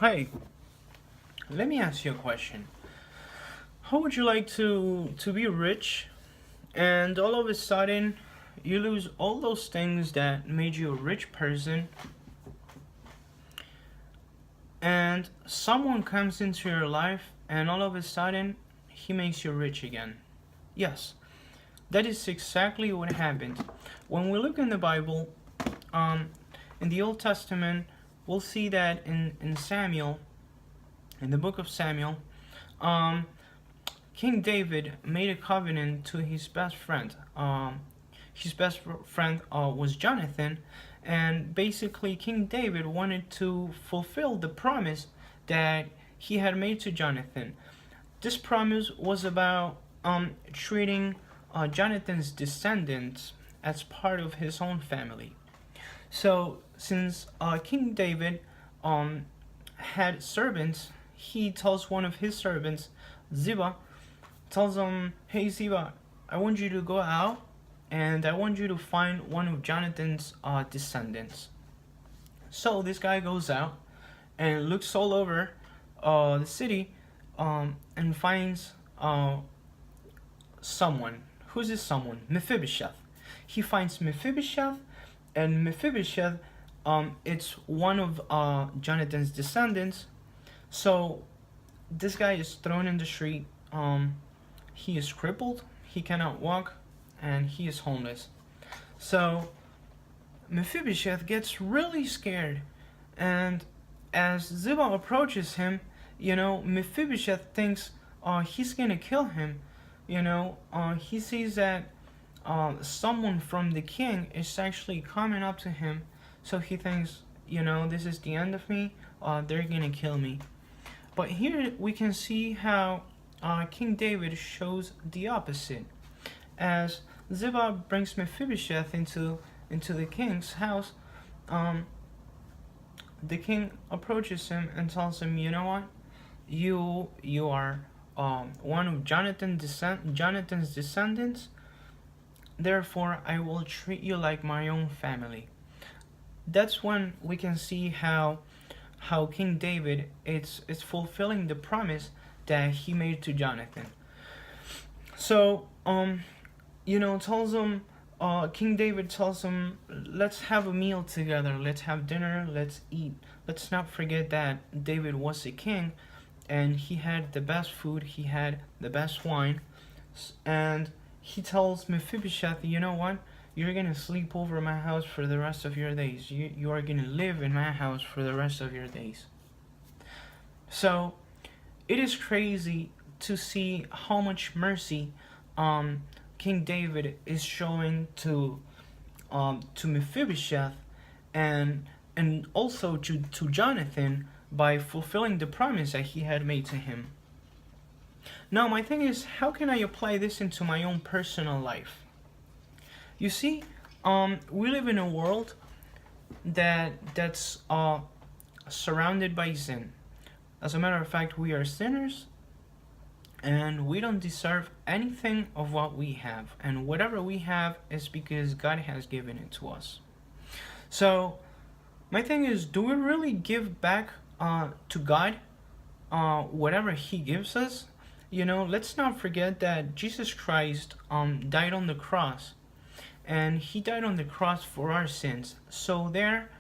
Hey, let me ask you a question. How would you like to be rich and all of a sudden you lose all those things that made you a rich person and someone comes into your life and all of a sudden he makes you rich again? Yes, that is exactly what happened. When we look in the Bible, um, in the Old Testament, we'll see that in Samuel, in the book of Samuel, um, King David made a covenant to his best friend. His best friend was Jonathan, and basically King David wanted to fulfill the promise that he had made to Jonathan. This promise was about treating Jonathan's descendants as part of his own family. So, since King David had servants, he tells one of his servants, Ziba, tells him, "Hey Ziba, I want you to go out and I want you to find one of Jonathan's descendants." So this guy goes out and looks all over the city and finds someone. Who's this someone? Mephibosheth. He finds Mephibosheth, and Mephibosheth, it's one of Jonathan's descendants. So this guy is thrown in the street. He is crippled, he cannot walk, and he is homeless. So Mephibosheth gets really scared, and as Ziba approaches him, Mephibosheth thinks he's gonna kill him. He sees that someone from the king is actually coming up to him, so he thinks, this is the end of me, they're gonna kill me. But here we can see how King David shows the opposite. As Ziba brings Mephibosheth into the king's house, the king approaches him and tells him, "You know what? You are one of Jonathan's descendants. Therefore, I will treat you like my own family." That's when we can see how King David is fulfilling the promise that he made to Jonathan. So tells him King David tells him, "Let's have a meal together. Let's have dinner. Let's eat. Let's not forget that David was a king, and he had the best food. He had the best wine." And he tells Mephibosheth, "You know what? You're gonna sleep over my house for the rest of your days. You are gonna live in my house for the rest of your days." So it is crazy to see how much mercy King David is showing to Mephibosheth and also to Jonathan by fulfilling the promise that he had made to him. Now my thing is, how can I apply this into my own personal life? You see, we live in a world that's surrounded by sin. As a matter of fact, we are sinners, and we don't deserve anything of what we have. And whatever we have is because God has given it to us. So, my thing is, do we really give back to God whatever He gives us? Let's not forget that Jesus Christ died on the cross, and He died on the cross for our sins. So there,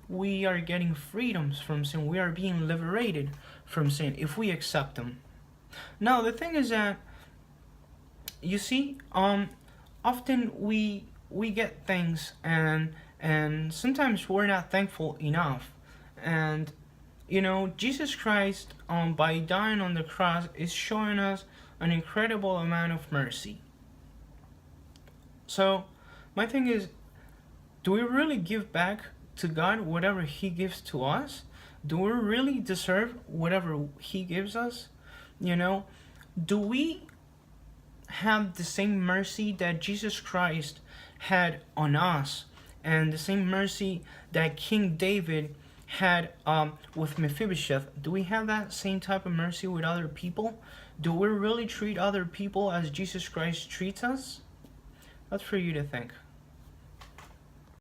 we are getting freedoms from sin. We are being liberated from sin if we accept Him. Now the thing is that, you see, often we get things and sometimes we're not thankful enough. And Jesus Christ, by dying on the cross, is showing us an incredible amount of mercy. So my thing is, do we really give back to God whatever He gives to us? Do we really deserve whatever He gives us? Do we have the same mercy that Jesus Christ had on us, and the same mercy that King David had with Mephibosheth? Do we have that same type of mercy with other people? Do we really treat other people as Jesus Christ treats us? That's for you to think.